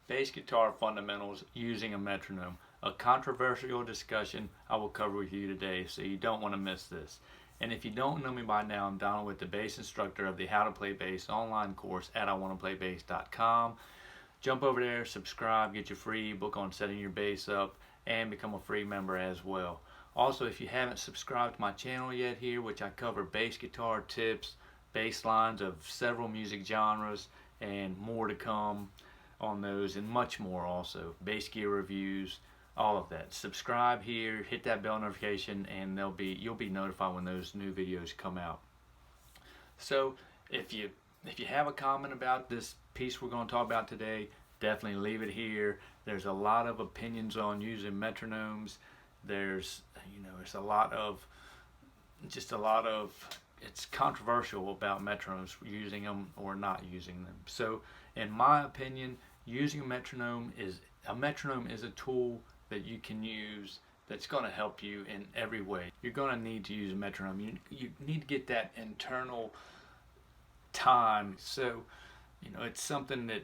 Bass guitar fundamentals using a metronome. A controversial discussion I will cover with you today, so you don't want to miss this. And if you don't know me by now, I'm Donald with the bass instructor of the How to Play Bass online course at iwanttoPlayBass.com. Jump over there, subscribe, get your free ebook on setting your bass up, and become a free member as well. Also, if you haven't subscribed to my channel yet here, which I cover bass guitar tips, bass lines of several music genres, and more to come on those, and much more also, bass gear reviews, all of that. Subscribe here, hit that bell notification, and you'll be notified when those new videos come out. So if you have a comment about this piece we're going to talk about today, definitely leave it here. There's a lot of opinions on using metronomes. There's a lot of it's controversial about metronomes, using them or not using them. So in my opinion, using a metronome is a tool that you can use that's going to help you in every way. You're going to need to use a metronome. You need to get that internal time. So it's something that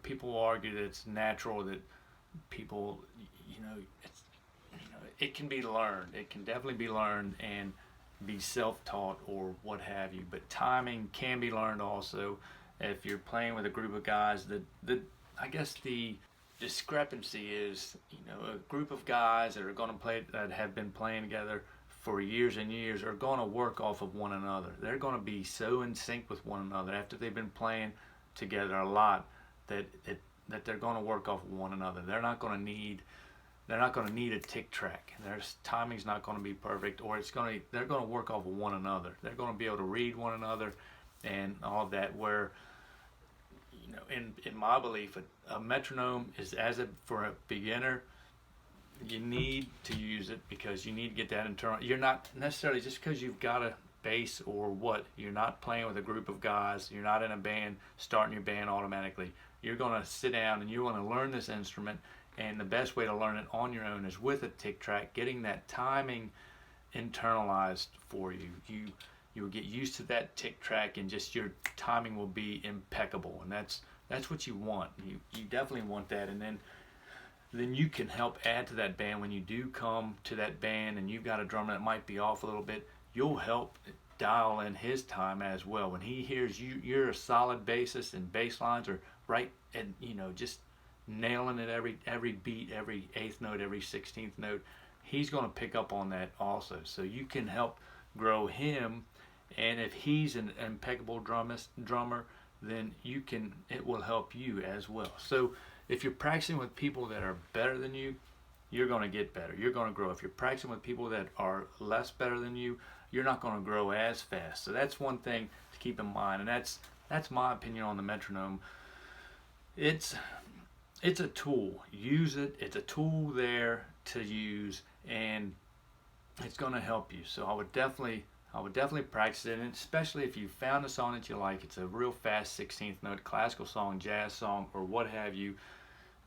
people argue that it's natural, that people it can be learned. It can definitely be learned and be self-taught or what have you. But timing can be learned also. If you're playing with a group of guys, I guess the discrepancy is, a group of guys that are going to play, that have been playing together for years and years, are going to work off of one another. They're going to be so in sync with one another after they've been playing together a lot that they're going to work off of one another. They're not going to need a tick track. Their timing's not going to be perfect, or they're going to work off of one another. They're going to be able to read one another and all of that. Where in my belief, a metronome is, for a beginner, you need to use it because you need to get that internal. You're not necessarily, just because you've got a bass or what, you're not playing with a group of guys. You're not in a band, starting your band automatically. You're going to sit down and you want to learn this instrument. And the best way to learn it on your own is with a tick track, getting that timing internalized for you. You will get used to that tick track, and just your timing will be impeccable. And that's what you want. You definitely want that. And then you can help add to that band. When you do come to that band and you've got a drummer that might be off a little bit, you'll help dial in his time as well. When he hears you're a solid bassist and bass lines are right, and just nailing it every beat, every eighth note, every 16th note, he's going to pick up on that also. So you can help grow him, and if he's an impeccable drummer, then it will help you as well. So if you're practicing with people that are better than you, you're going to get better. You're going to grow. If you're practicing with people that are less better than you, you're not going to grow as fast. So that's one thing to keep in mind, and that's my opinion on the metronome. It's a tool. Use it. It's a tool there to use, and it's going to help you. So I would definitely practice it, and especially if you found a song that you like. It's a real fast 16th note classical song, jazz song, or what have you.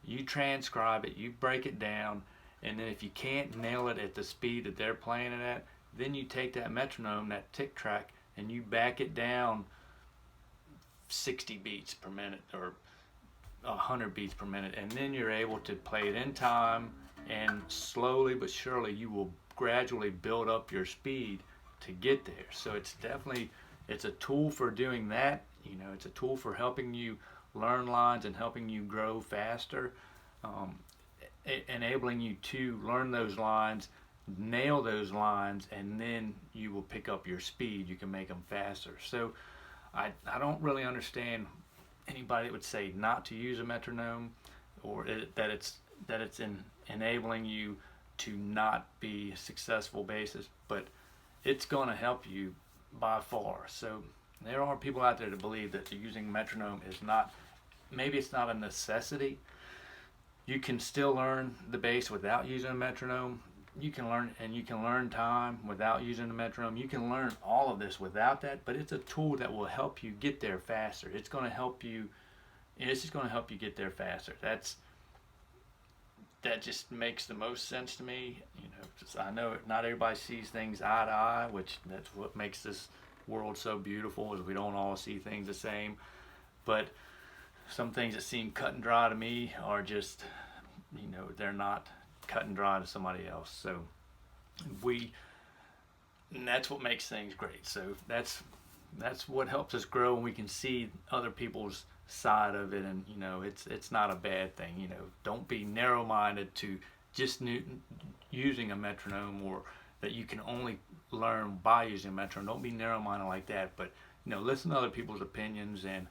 You transcribe it, you break it down, and then if you can't nail it at the speed that they're playing it at, then you take that metronome, that tick track, and you back it down 60 beats per minute or 100 beats per minute, and then you're able to play it in time, and slowly but surely you will gradually build up your speed to get there. So it's a tool for doing that. It's a tool for helping you learn lines and helping you grow faster, enabling you to learn those lines, nail those lines, and then you will pick up your speed. You can make them faster. So I don't really understand anybody that would say not to use a metronome, or that it's enabling you to not be a successful bassist, but it's going to help you by far. So there are people out there that believe that using metronome is not, maybe it's not a necessity. You can still learn the bass without using a metronome. You can learn time without using a metronome. You can learn all of this without that, but it's a tool that will help you get there faster. It's just going to help you get there faster. That just makes the most sense to me. I know not everybody sees things eye to eye, which that's what makes this world so beautiful, is we don't all see things the same. But some things that seem cut and dry to me are just, they're not cut and dry to somebody else. So we, and that's what makes things great. So that's what helps us grow, and we can see other people's side of it, and it's not a bad thing. Don't be narrow-minded to just using a metronome, or that you can only learn by using a metronome. Don't be narrow-minded like that, but listen to other people's opinions, and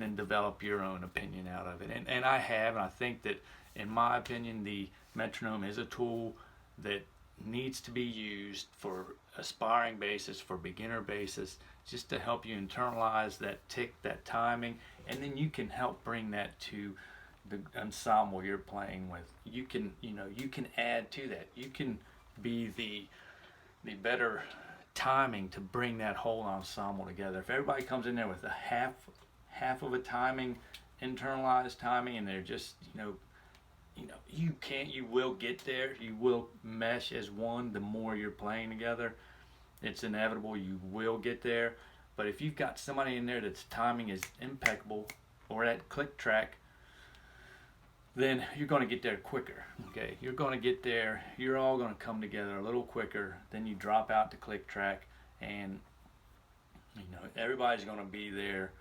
then develop your own opinion out of it. And I think that, in my opinion, the metronome is a tool that needs to be used for aspiring basis, for beginner basis, just to help you internalize that tick, that timing, and then you can help bring that to the ensemble you're playing with. You can add to that. You can be the better timing to bring that whole ensemble together. If everybody comes in there with a half of a timing, internalized timing, and they're just you will get there. You will mesh as one the more you're playing together. It's inevitable, you will get there. But if you've got somebody in there that's timing is impeccable, or at click track, then you're going to get there quicker. Okay, you're going to get there. You're all going to come together a little quicker. Then you drop out to click track, and everybody's going to be there.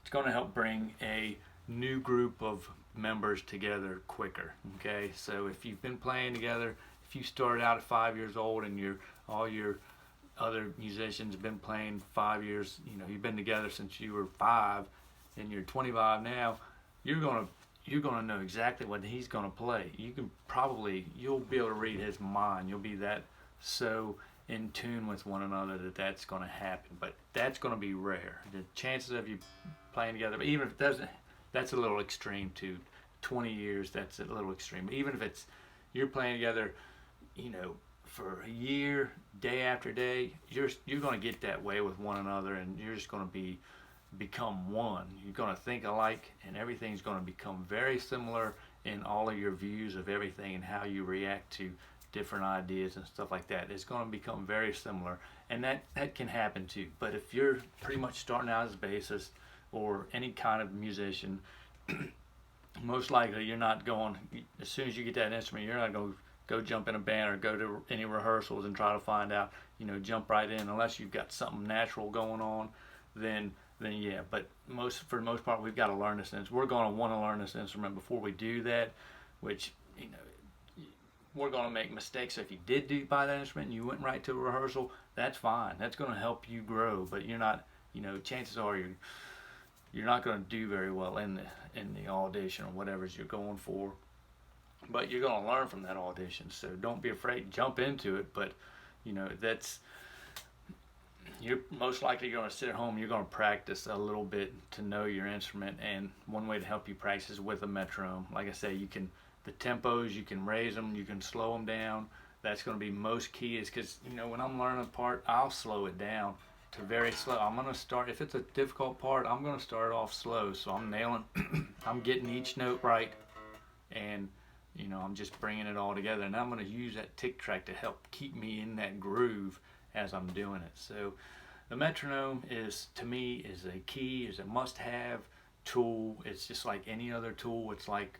It's going to help bring a new group of members together quicker. Okay, so if you've been playing together, if you started out at 5 years old, and all your other musicians have been playing 5 years, you've been together since you were 5, and you're 25 now, you're gonna know exactly what he's gonna play. You'll be able to read his mind. You'll be that so in tune with one another that's gonna happen. But that's gonna be rare. The chances of you playing together, but even if it doesn't, that's a little extreme too. 20 years, that's a little extreme. But even if you're playing together, for a year, day after day, you're going to get that way with one another, and you're just going to become one. You're going to think alike, and everything's going to become very similar in all of your views of everything and how you react to different ideas and stuff like that. It's going to become very similar, and that can happen too. But if you're pretty much starting out as a bassist or any kind of musician, most likely you're not going, as soon as you get that instrument, you're not going to go jump in a band or go to any rehearsals and try to find out, jump right in, unless you've got something natural going on, then yeah. But for the most part, we've got to learn this instrument. We're going to want to learn this instrument before we do that, which, we're going to make mistakes. So if you did buy that instrument and you went right to a rehearsal, that's fine. That's going to help you grow, but you're not, chances are you're not going to do very well in the audition or whatever you're going for. But you're going to learn from that audition, so don't be afraid. Jump into it, but you're most likely going to sit at home. You're going to practice a little bit to know your instrument, and one way to help you practice is with a metronome. Like I say, the tempos, you can raise them, you can slow them down. That's going to be most key, is because when I'm learning a part, I'll slow it down to very slow. I'm going to start, if it's a difficult part, I'm going to start off slow, so I'm nailing, I'm getting each note right, and I'm just bringing it all together, and I'm going to use that tick track to help keep me in that groove as I'm doing it. So the metronome to me is a key, is a must-have tool. It's just like any other tool. It's like,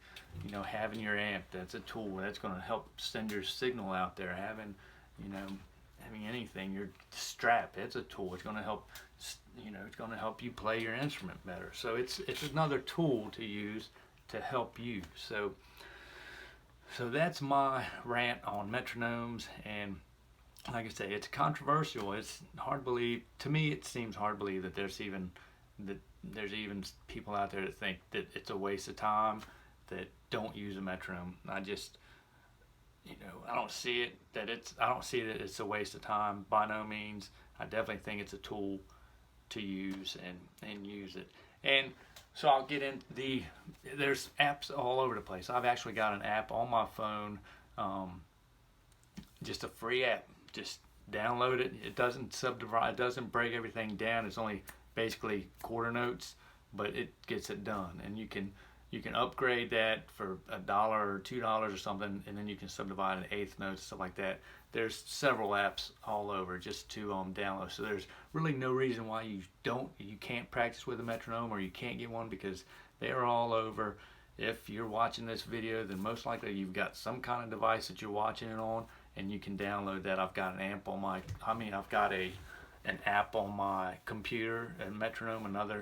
having your amp. That's a tool that's going to help send your signal out there. Having anything, your strap, it's a tool. It's going to help, it's going to help you play your instrument better. So it's another tool to use to help you. So that's my rant on metronomes, and like I say, it's controversial. It's hard to believe. To me, it seems hard to believe that there's even people out there that think that it's a waste of time, that don't use a metronome. I just, I don't see it that it's a waste of time. By no means. I definitely think it's a tool to use and use it. And so I'll get in there's apps all over the place. I've actually got an app on my phone, just a free app. Just download it. It doesn't subdivide, it doesn't break everything down. It's only basically quarter notes, but it gets it done. And you can upgrade that for $1 or $2 or something, and then you can subdivide in eighth notes, stuff like that. There's several apps all over just to download. So there's really no reason why you can't practice with a metronome, or you can't get one, because They're all over. If you're watching this video, then most likely you've got some kind of device that you're watching it on, and you can download that. I've got an app on my, I've got an app on my computer, a metronome, a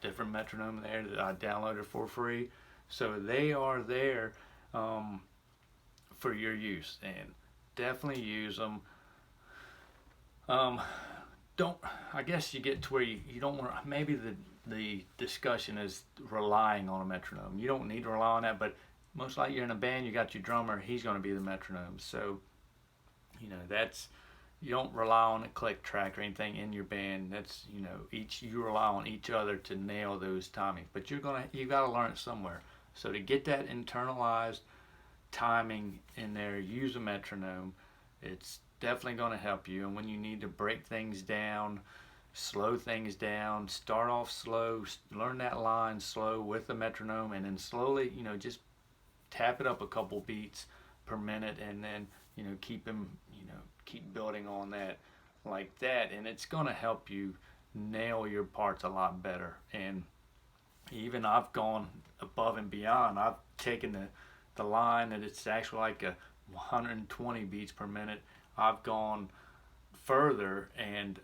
different metronome there that I downloaded for free. So they are there for your use, and definitely use them. I guess you get to where you don't want, maybe the discussion is relying on a metronome. You don't need to rely on that, but most likely you're in a band, you got your drummer, he's going to be the metronome. So, you know, that's, you don't rely on a click track or anything in your band. That's, you know, you rely on each other to nail those timings, but you got to learn it somewhere. So to get that internalized timing in there, use a metronome. It's definitely going to help you. And when you need to break things down, slow things down, start off slow, learn that line slow with the metronome, and then slowly, you know, just tap it up a couple beats per minute, and then, you know, keep building on that like that, and it's going to help you nail your parts a lot better. And even I've gone above and beyond. I've taken the line that it's actually like a 120 beats per minute. I've gone further and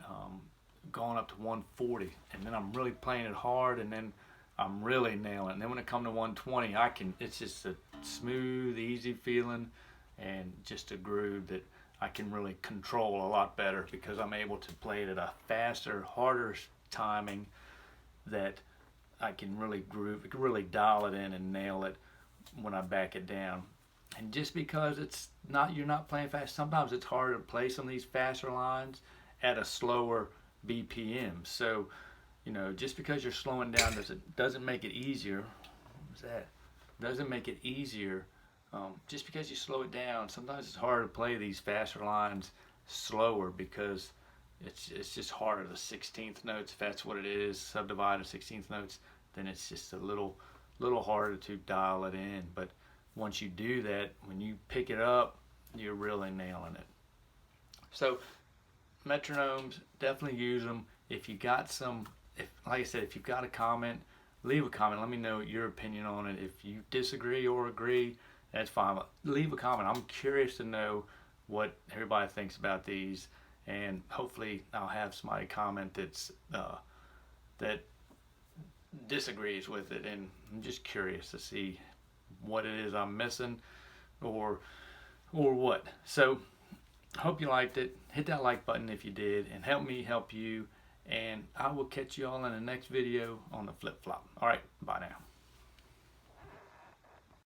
gone up to 140, and then I'm really playing it hard, and then I'm really nailing it. And then when it comes to 120, it's just a smooth, easy feeling, and just a groove that I can really control a lot better, because I'm able to play it at a faster, harder timing that I can really groove, really dial it in and nail it when I back it down. And just because you're not playing fast, sometimes it's harder to play some of these faster lines at a slower BPM. So, you know, just because you're slowing down doesn't make it easier. What was that? Doesn't make it easier. Just because you slow it down, sometimes it's harder to play these faster lines slower, because it's just harder. The 16th notes, if that's what it is, subdivided 16th notes, then it's just a little harder to dial it in. But once you do that, when you pick it up, you're really nailing it. So metronomes, definitely use them. If you got like I said, if you've got a comment, leave a comment. Let me know your opinion on it. If you disagree or agree, that's fine. But leave a comment. I'm curious to know what everybody thinks about these, and hopefully I'll have somebody comment that disagrees with it, and I'm just curious to see what it is I'm missing or what. So hope you liked it. Hit that like button if you did, and help me help you, and I will catch you all in the next video on the flip flop. All right, bye now.